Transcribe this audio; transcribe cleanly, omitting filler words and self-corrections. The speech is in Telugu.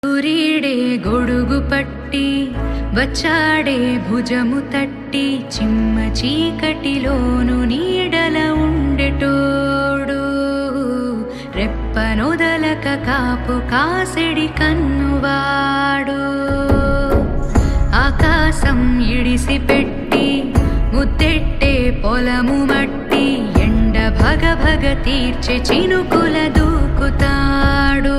సూర్యుడే గొడుగు పట్టి వచ్చాడే భుజము తట్టి చిమ్మ చీకటిలోను నీడల ఉండెటోడు రెప్పనొదలక కాపు కాసెడి కన్నువాడు ఆకాశం ఇడిసిపెట్టి ముద్దెట్టే పొలము మట్టి ఎండ భగ భగ తీర్చె చినుకుల దూకుతాడు